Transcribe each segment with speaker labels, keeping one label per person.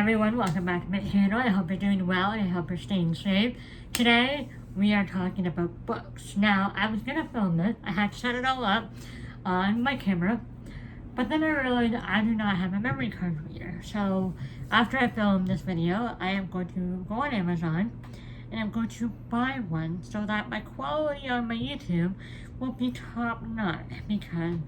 Speaker 1: everyone, welcome back to my channel. I hope you're doing well and I hope you're staying safe. Today, we are talking about books. Now, I was going to film this. I had to set it all up on my camera. But then I realized I do not have a memory card reader. So, after I film this video, I am going to go on Amazon and I'm going to buy one so that my quality on my YouTube will be top notch, because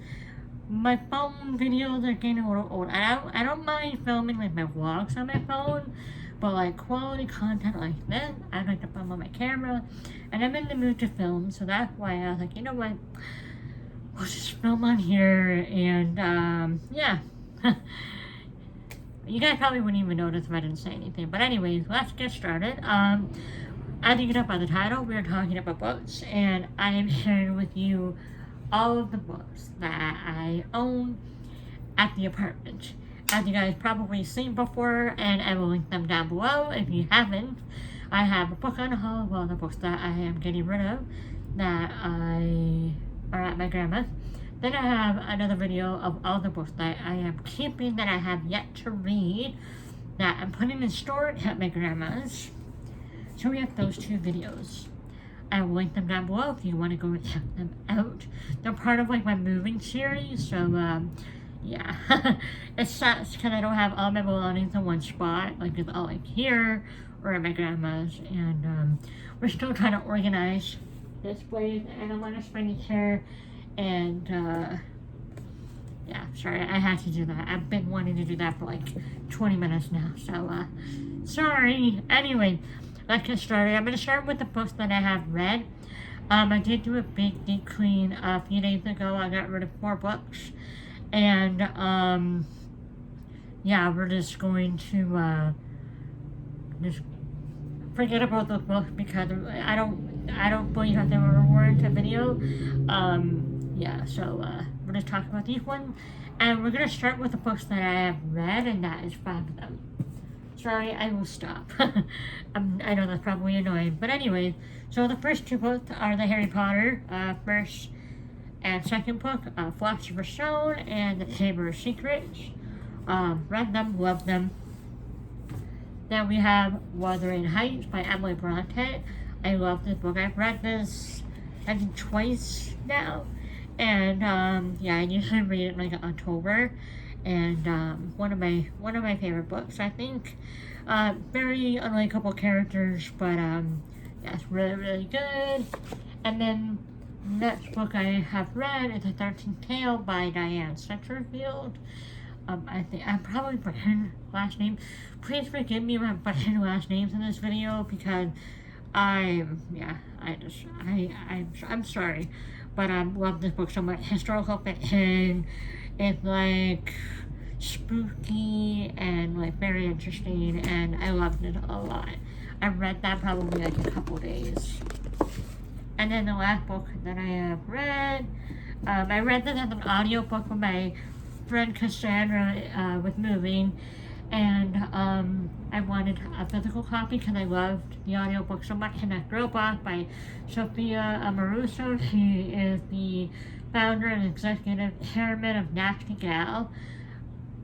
Speaker 1: my phone videos are getting a little old. I don't mind filming like my vlogs on my phone, but like quality content like this, I like to film on my camera, and I'm in the mood to film, so that's why I was like, you know what, we'll just film on here, and yeah. You guys probably wouldn't even notice if I didn't say anything, but anyways, let's get started. As you can tell by the title, we're talking about books, and I am sharing with you all of the books that I own at the apartment. As you guys probably seen before, and I will link them down below if you haven't. I have a book on haul of all the books that I am getting rid of that are at my grandma's. Then I have another video of all the books that I am keeping that I have yet to read that I'm putting in storage at my grandma's. So we have those two videos. I will link them down below if you want to go and check them out. They're part of like my moving series, so yeah. It sucks because I don't have all my belongings in one spot, like it's all like here or at my grandma's, and we're still trying to organize this place, and I want to spring it here, and yeah, sorry, I had to do that. I've been wanting to do that for like 20 minutes now, so sorry. Anyway, let's get started. I'm going to start with the books that I have read. I did do a big deep clean a few days ago. I got rid of 4 books. And, yeah, we're just going to, just forget about those books because I don't believe that they were worth a video. Yeah, so, we're just talking about these ones. And we're going to start with the books that I have read, and that is 5 of them. Sorry, I will stop. I know that's probably annoying. But anyways, so the first 2 books are the Harry Potter first and second book, Philosopher's Stone and the Chamber of Secrets. Read them, loved them. Then we have Wuthering Heights by Emily Bronte. I love this book. I've read this, I think, twice now. And yeah, I usually read it in like October. And one of my favorite books, I think. Very unlikable characters, but yeah, it's really, really good. And then next book I have read is The 13th Tale by Diane Stretcherfield. I think I'm probably butchering last name. Please forgive me if I'm butchering last names in this video, because I'm sorry, but I love this book so much. Historical fiction. It's like spooky and like very interesting, and I loved it a lot. I read that probably like a couple days. And then the last book that I have read, I read this as an audiobook with my friend Cassandra with moving, and I wanted a physical copy because I loved the audiobook so much. And that Girl Boss by Sophia Amoruso. She is the founder and executive chairman of Nasty Gal.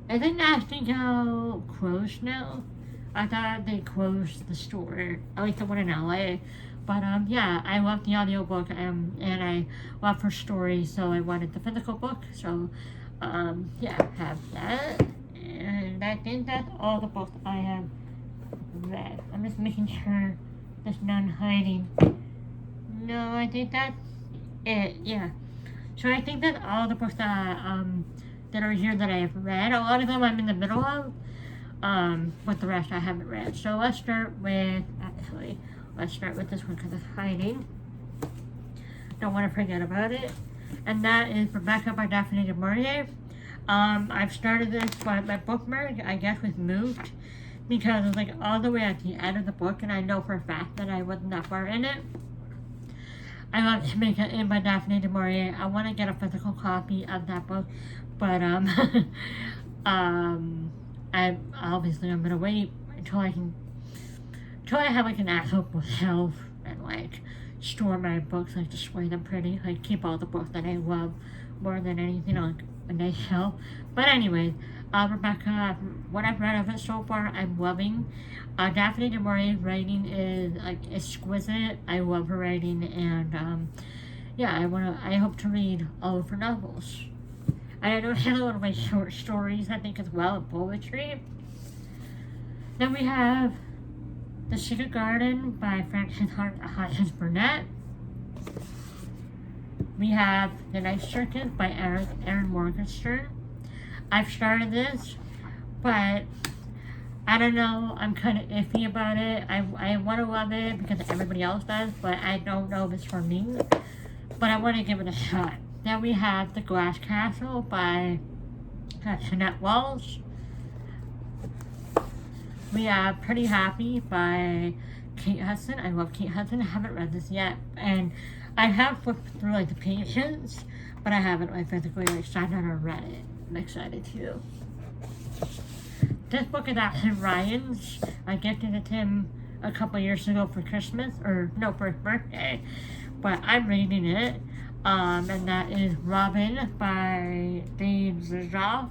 Speaker 1: I think Nasty Gal closed now. I thought they closed the store, at least the one in LA. But yeah, I love the audiobook, and I love her story, so I wanted the physical book. So yeah, have that. And I think that's all the books I have read. I'm just making sure there's none hiding. No, I think that's it, yeah. So I think that all the books that are here that I have read, a lot of them I'm in the middle of, but the rest I haven't read. So let's start with this one because it's hiding. Don't want to forget about it. And that is Rebecca by Daphne De Moray. I've started this, but my bookmark, I guess, was moved because it's like all the way at the end of the book, and I know for a fact that I wasn't that far in it. I love to make it in by Daphne De Moray. I want to get a physical copy of that book, but I'm gonna wait until I have like an actual bookshelf and like store my books, like display them pretty, like keep all the books that I love more than anything, like a nice show. But anyway, Rebecca, what I've read of it so far, I'm loving. Daphne De Moray writing is like exquisite. I love her writing, and yeah, I hope to read all of her novels. And I know she has a lot of my short stories, I think, as well, and poetry. Then we have The Secret Garden by Frances Hodgins Burnett. We have The Night Circus by Erin Morgenstern. I've started this, but I don't know, I'm kind of iffy about it. I want to love it because everybody else does, but I don't know if it's for me. But I want to give it a shot. Then we have The Glass Castle by Jeanette Walls. We have Pretty Happy by Kate Hudson. I love Kate Hudson. I haven't read this yet. And I have flipped through like the pages, but I haven't like physically like sat down and read it. I'm excited too. This book is actually Ryan's. I gifted it to him a couple years ago for Christmas, or no, for his birthday. But I'm reading it. And that is Robin by Zuzroff.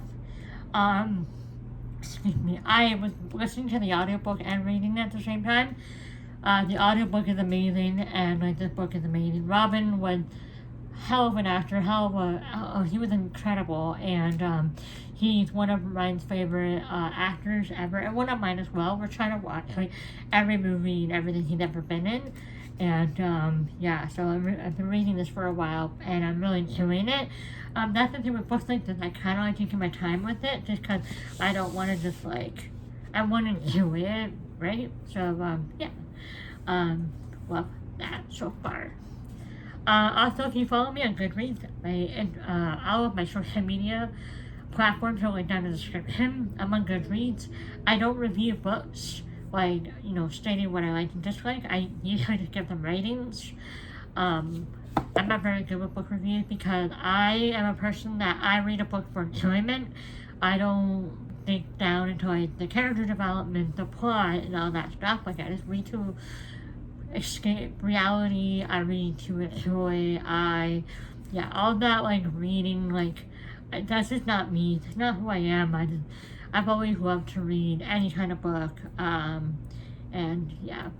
Speaker 1: Excuse me. I was listening to the audiobook and reading it at the same time. The audiobook is amazing, and like this book is amazing. Robin was hell of an actor, he was incredible, and he's one of Ryan's favorite actors ever, and one of mine as well. We're trying to watch like every movie and everything he's ever been in, and yeah, so I've been reading this for a while, and I'm really enjoying it. That's the thing with books like this, I kind of like taking my time with it, just because I don't want to just like, I want to enjoy it, right? So, yeah, love that so far. Also, if you follow me on Goodreads, all of my social media platforms are linked down in the description. I'm on Goodreads. I don't review books, like, stating what I like and dislike. I usually just give them ratings. I'm not very good with book reviews because I am a person that I read a book for enjoyment. I don't dig down into like the character development, the plot, and all that stuff. Like, I just read to escape reality. I read to enjoy. All that like reading, like that's just not me. It's not who I am. I've always loved to read any kind of book. And yeah,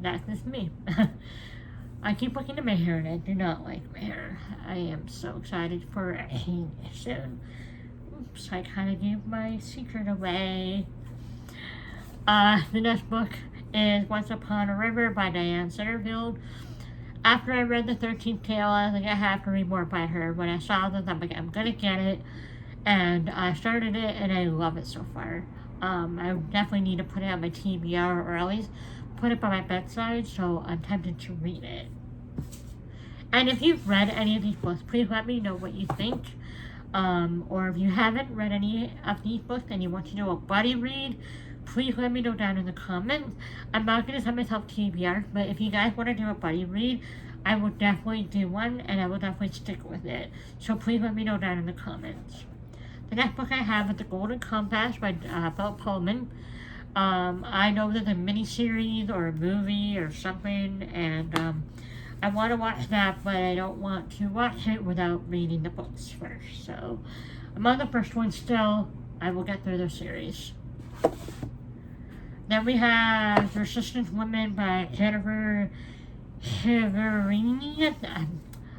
Speaker 1: that's just me. I keep looking at my hair and I do not like my hair. I am so excited for a change soon. Oops, I kind of gave my secret away. The next book is Once Upon a River by Diane Stretcherfield. After I read the 13th tale, I was like, I have to read more by her. When I saw this, I'm like, I'm gonna get it. And I started it, and I love it so far. I definitely need to put it on my TBR, or at least put it by my bedside, so I'm tempted to read it. And if you've read any of these books, please let me know what you think. Or if you haven't read any of these books and you want to do a buddy read, please let me know down in the comments. I'm not going to send myself TBR, but if you guys want to do a buddy read, I will definitely do one, and I will definitely stick with it. So please let me know down in the comments. The next book I have is The Golden Compass by Philip Pullman. I know there's a miniseries or a movie or something, and I want to watch that, but I don't want to watch it without reading the books first. So I'm on the first one still. I will get through the series. Then we have Persistent Women by Jennifer Shiverini.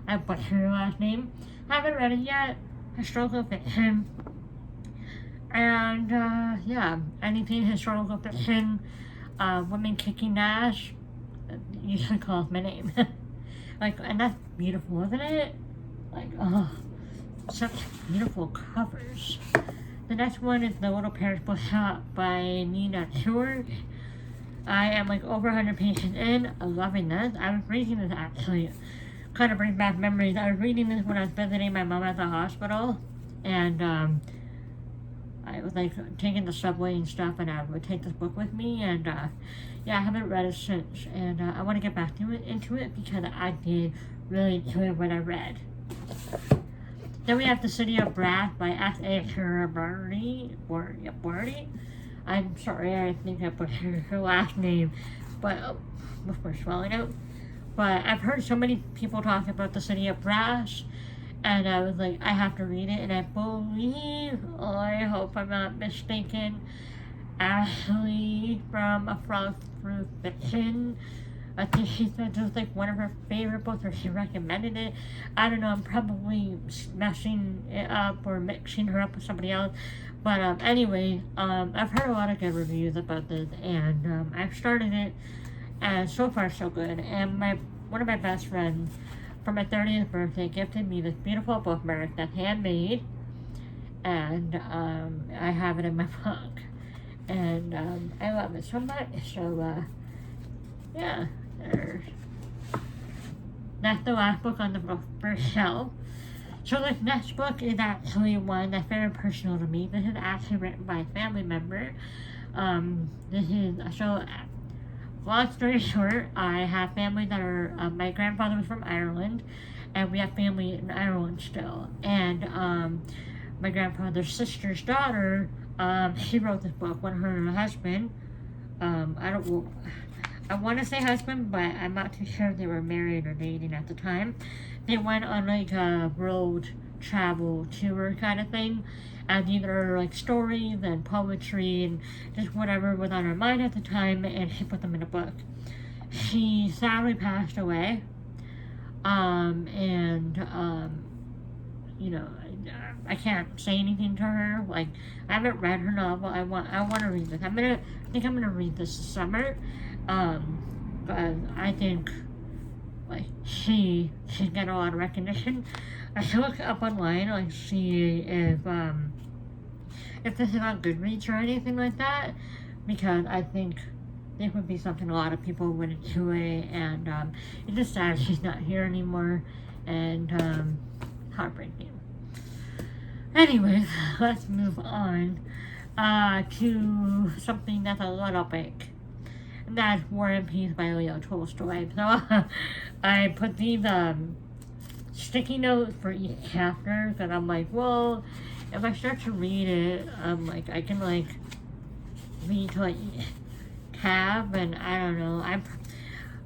Speaker 1: I butchered her last name. Haven't read it yet. Historical fiction. And, yeah, anything historical fiction, women kicking ass, you should call my name. Like, and that's beautiful, isn't it? Like, oh, such beautiful covers. The next one is The Little Paris Bookshop by Nina Stewart. I am like over 100 pages in. I'm loving this. I was reading this actually. Kind of brings back memories. I was reading this when I was visiting my mom at the hospital. And I was like taking the subway and stuff, and I would take this book with me. And yeah, I haven't read it since. And I want to get back into it because I did really enjoy what I read. Then we have The City of Brass by S.A. Barty. I'm sorry, I think I put her last name, but before swelling out. But I've heard so many people talk about The City of Brass, and I was like, I have to read it, and I believe, I hope I'm not mistaken, Ashley from A Frog Through Fiction. I think she said it was like one of her favorite books, or she recommended it. I don't know, I'm probably messing it up or mixing her up with somebody else. But anyway, I've heard a lot of good reviews about this, and I've started it, and so far so good. And one of my best friends, for my 30th birthday, gifted me this beautiful bookmark that's handmade, and I have it in my book. And I love it so much. So yeah, that's the last book on the first shelf. So this next book is actually one that's very personal to me. This is actually written by a family member. Long story short, I have family that are, my grandfather was from Ireland, and we have family in Ireland still. And my grandfather's sister's daughter, she wrote this book when her husband, I want to say husband, but I'm not too sure if they were married or dating at the time. They went on like a road travel tour kind of thing, and either like stories and poetry and just whatever was on her mind at the time, and she put them in a book. She sadly passed away, you know, I can't say anything to her. Like, I haven't read her novel. I want to read this. I think I'm gonna read this summer. But I think, like, she should get a lot of recognition. I should look up online, like, see if this is on Goodreads or anything like that, because I think it would be something a lot of people would enjoy, and it's just sad she's not here anymore, and heartbreaking. Anyways, let's move on to something that's a little big. And that's War and Peace by Leo Tolstoy. So I put these sticky notes for each chapter, because I'm like, well, if I start to read it, like, I can like read to like tab, and I don't know,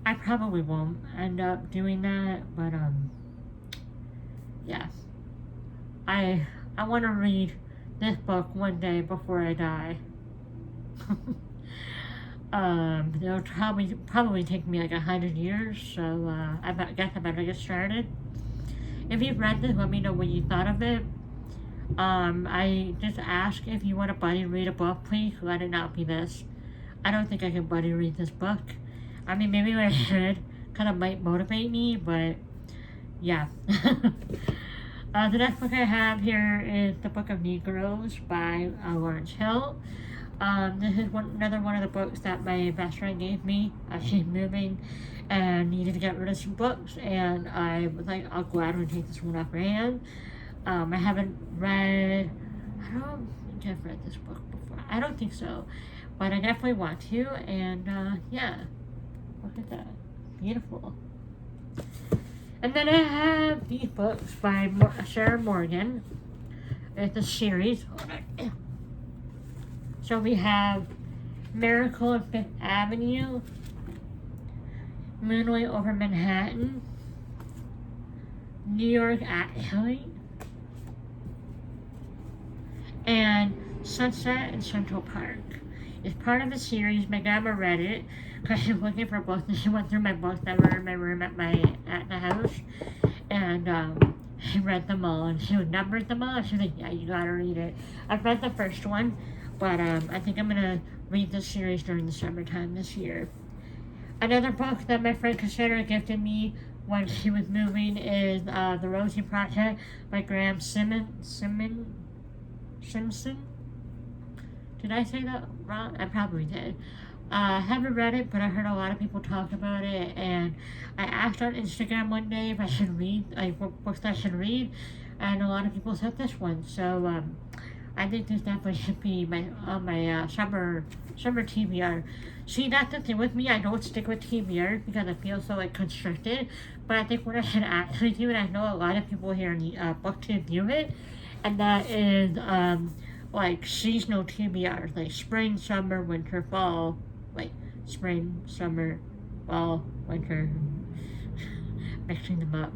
Speaker 1: I probably won't end up doing that, but yeah, I want to read this book one day before I die. It'll probably take me like 100 years, so I guess I better get started. If you've read this, let me know what you thought of it. I just ask if you want to buddy read a book, please let it not be this. I don't think I can buddy read this book. I mean, maybe I should, because it might motivate me, but yeah. The next book I have here is The Book of Negroes by Lawrence Hill. This is another one of the books that my best friend gave me. She's moving and needed to get rid of some books, and I was like, I'll gladly take this one off her hand. I don't think I've read this book before. I don't think so, but I definitely want to, and yeah, look at that, beautiful. And then I have these books by Sarah Morgan. It's a series. So we have Miracle on Fifth Avenue, Moonlight Over Manhattan, New York Actually, and Sunset in Central Park. It's part of a series. My grandma read it because she was looking for books, and she went through my books that were in my room at the house, and she read them all, and she numbered them all, and she was like, yeah, you gotta read it. I've read the first one, but I think I'm gonna read this series during the summertime this year. Another book that my friend Cassandra gifted me when she was moving is The Rosie Project by Graham Simpson. Did I say that wrong? I probably did. I haven't read it, but I heard a lot of people talk about it, and I asked on Instagram one day if I should read, like, what books I should read, and a lot of people said this one, so I think this definitely should be my summer TBR. See, that's the thing with me, I don't stick with TBR because I feel so, like, constricted, but I think what I should actually do, and I know a lot of people here in the BookTube do it, and that is, like, seasonal TBRs, like spring, summer, winter, fall, like, spring, summer, fall, winter, mixing them up.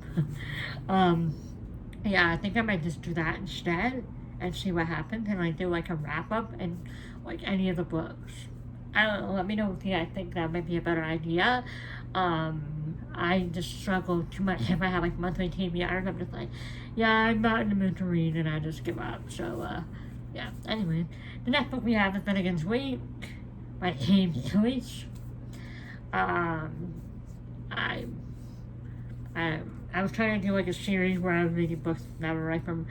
Speaker 1: Yeah, I think I might just do that instead and see what happens and like do like a wrap up and like any of the books. I don't know, let me know if you guys think that might be a better idea. I just struggle too much if I have like monthly TBRs. I'm just like, yeah, I'm not in the mood to read and I just give up. So, yeah. Anyway, the next book we have is Finnegan's Wake by James Joyce. I I was trying to do like a series where I was reading books that were right from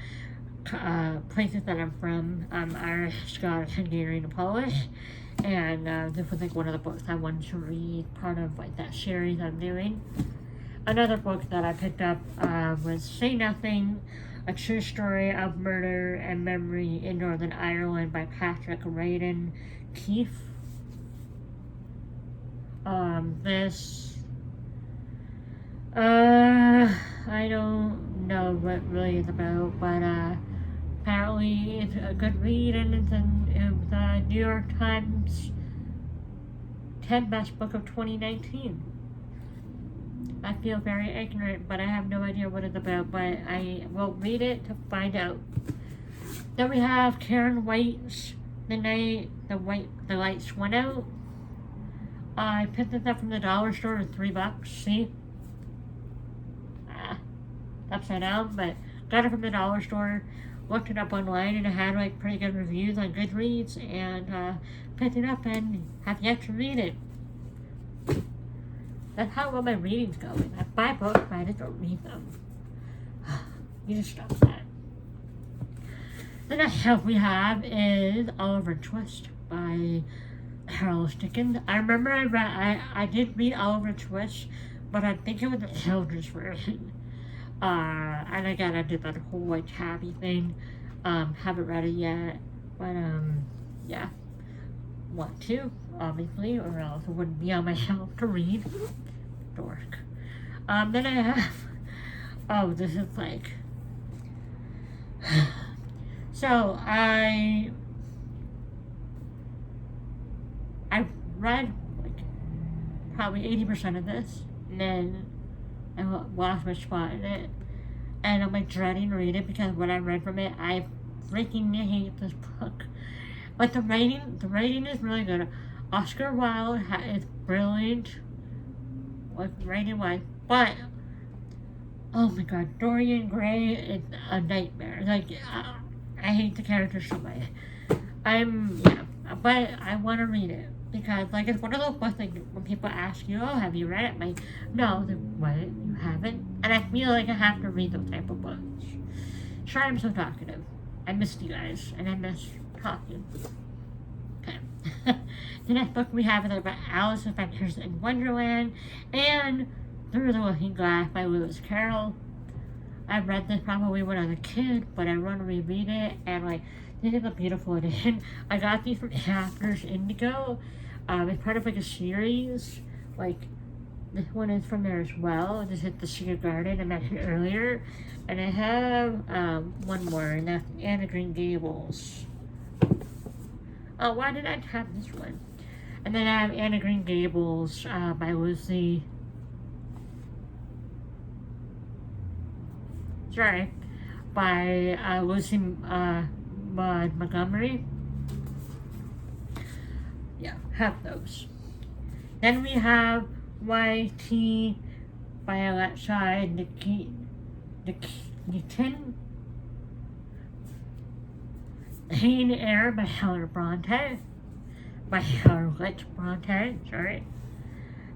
Speaker 1: places that I'm from, Irish, Scottish, Hungarian, and Polish. And this was like one of the books I wanted to read, part of like that series I'm doing. Another book that I picked up was Say Nothing, A True Story of Murder and Memory in Northern Ireland by Patrick Radden Keefe. I don't know what really it's about, but apparently it's a good read and it's in the New York Times 10 Best Book of 2019. I feel very ignorant, but I have no idea what it's about, but I will read it to find out. Then we have Karen White's The Night the Lights Went Out. I picked this up from the dollar store for $3. See? Upside down, but got it from the dollar store. Looked it up online and it had like pretty good reviews on Goodreads and picked it up and have yet to read it. That's how well my reading's going. I buy books, but I just don't read them. You just stop that. The next book we have is Oliver Twist by Charles Dickens. I remember I did read Oliver Twist, but I think it was the children's version. And again, I did that whole like tabby thing. Haven't read it yet, but yeah, want to obviously, or else it wouldn't be on my shelf to read. Dork. Then I have. This is like. So I read like probably 80% of this, and then I lost my spot in it, and I'm like dreading to read it because what I read from it, I freaking hate this book. But the writing is really good. Oscar Wilde is brilliant, like writing wise, but oh my god, Dorian Gray is a nightmare. Like I hate the characters so much. But I want to read it. Because, like, it's one of those books, like, when people ask you, oh, have you read it? I'm like, no, what? You haven't? And I feel like I have to read those type of books. Sorry I'm so talkative. I missed you guys, and I miss talking. Okay. The next book we have is about Alice's Adventures in Wonderland, and Through the Looking Glass by Lewis Carroll. I read this probably when I was a kid, but I want to reread it, and, like, this is a beautiful edition. I got these from Chapters Indigo. It's part of like a series. Like this one is from there as well. I just hit the Secret Garden I mentioned earlier, and I have one more, and that's Anna Green Gables. Oh, why did I have this one? And then I have Anna Green Gables by Lucy. By Lucy Maud Montgomery. Yeah, have those. Then we have YT by Alexa Nikitin. Jane Eyre by Bronte. By Charlotte Bronte, sorry.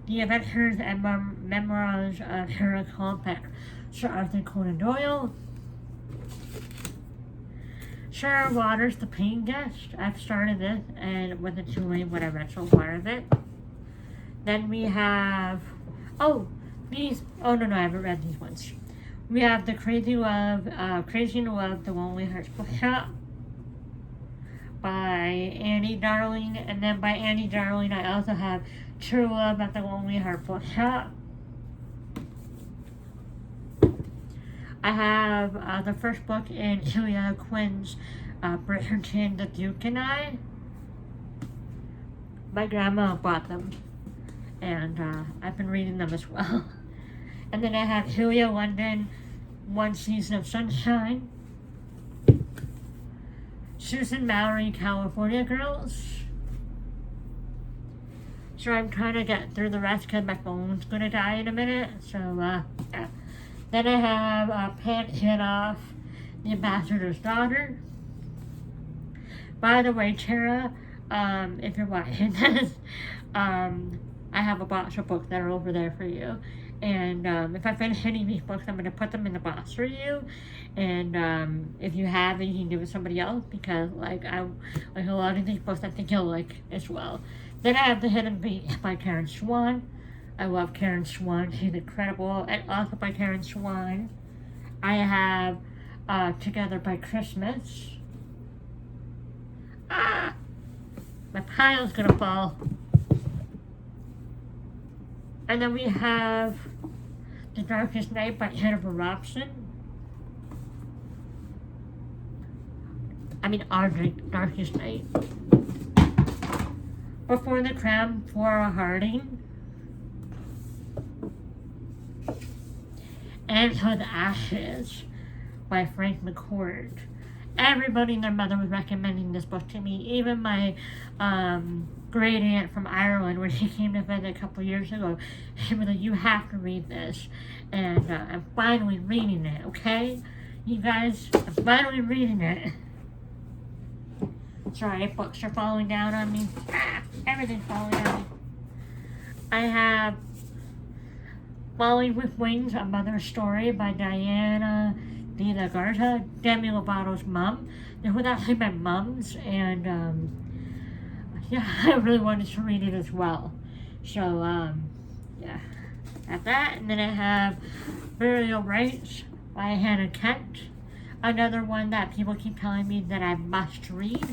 Speaker 1: The Adventures and Memoirs of Sherlock Holmes by Sir Arthur Conan Doyle. Sarah Waters, The Paying Guest. I've started this and it wasn't too late when I read so far of it. Then we have, I haven't read these ones. We have Crazy in Love, The Lonely Hearts Bookshop by Annie Darling. And then by Annie Darling, I also have True Love at the Lonely Heart Bookshop. I have the first book in Julia Quinn's Bridgerton, The Duke and I. My grandma bought them, and. and I've been reading them as well. And then I have Julia London, The Duke and I, by Julia Quinn's Bridgerton, The Duke and I. My grandma bought them, and I've been reading them as well. And then I have Julia London, The Duke and I, by Julia Quinn's Bridgerton, The Duke and I. My grandma bought them, and One Season of Sunshine, Susan Mallory, California Girls. So I'm trying to get through the rest because my phone's gonna die in a minute. So yeah. Then I have Pant Hanoff, The Ambassador's Daughter. By the way, Tara, if you're watching this, I have a box of books that are over there for you. And if I finish any of these books, I'm going to put them in the box for you. And if you have it, you can give it to somebody else, because like a lot of these books I think you'll like as well. Then I have The Hidden Beat by Karen Swan. I love Karen Swan. She's incredible. And also by Karen Swan, I have Together by Christmas. Ah! My pile's gonna fall. And then we have The Darkest Night by Jennifer Robson. Our Darkest Night. Before the Crown, Flora Harding. And So the Ashes by Frank McCourt. Everybody and their mother was recommending this book to me. Even my great aunt from Ireland, when she came to visit a couple years ago, she was like, you have to read this. And I'm finally reading it, okay? You guys, I'm finally reading it. Sorry, books are falling down on me. Everything's falling down. I have Falling with Wings, A Mother's Story by Diane De Moray, Demi Lovato's mom. It was actually my mom's, and yeah, I really wanted to read it as well. So, yeah, I have that. And then I have Burial Rites by Hannah Kent. Another one that people keep telling me that I must read.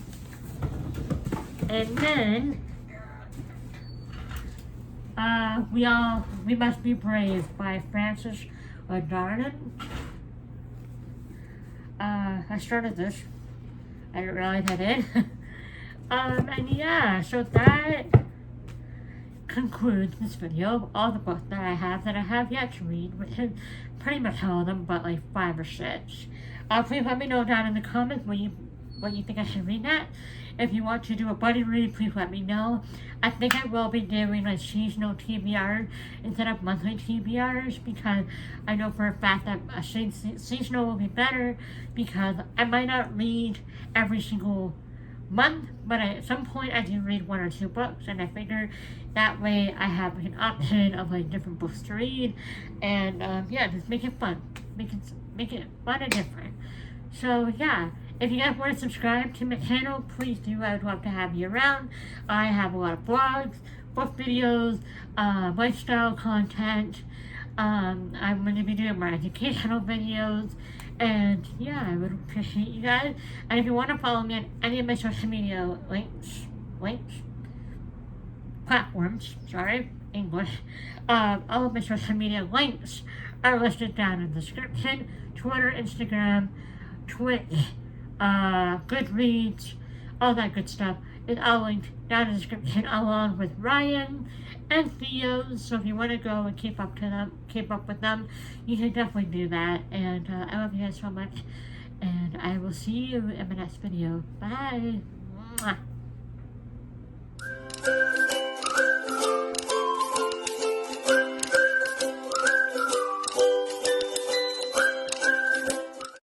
Speaker 1: And then We Must Be Brave by Frances Darden. I started this. I didn't realize I did. And yeah, so that concludes this video. All the books that I have yet to read, which is pretty much all of them, but like 5 or 6. Please let me know down in the comments what you think I should read that. If you want to do a buddy read, please let me know. I think I will be doing like seasonal TBRs instead of monthly TBRs, because I know for a fact that a seasonal will be better, because I might not read every single month, but at some point I do read 1 or 2 books, and I figure that way I have an option of like different books to read, and yeah, just make it fun, make it fun and different. So yeah. If you guys want to subscribe to my channel, please do. I would love to have you around. I have a lot of vlogs, book videos, lifestyle content. I'm going to be doing more educational videos. And yeah, I would appreciate you guys. And if you want to follow me on any of my social media platforms, English. All of my social media links are listed down in the description. Twitter, Instagram, Twitch, Goodreads, all that good stuff is all linked down in the description, along with Ryan and Theo. So if you want to go and keep up with them, you can definitely do that. And I love you guys so much, and I will see you in my next video. Bye. Mwah.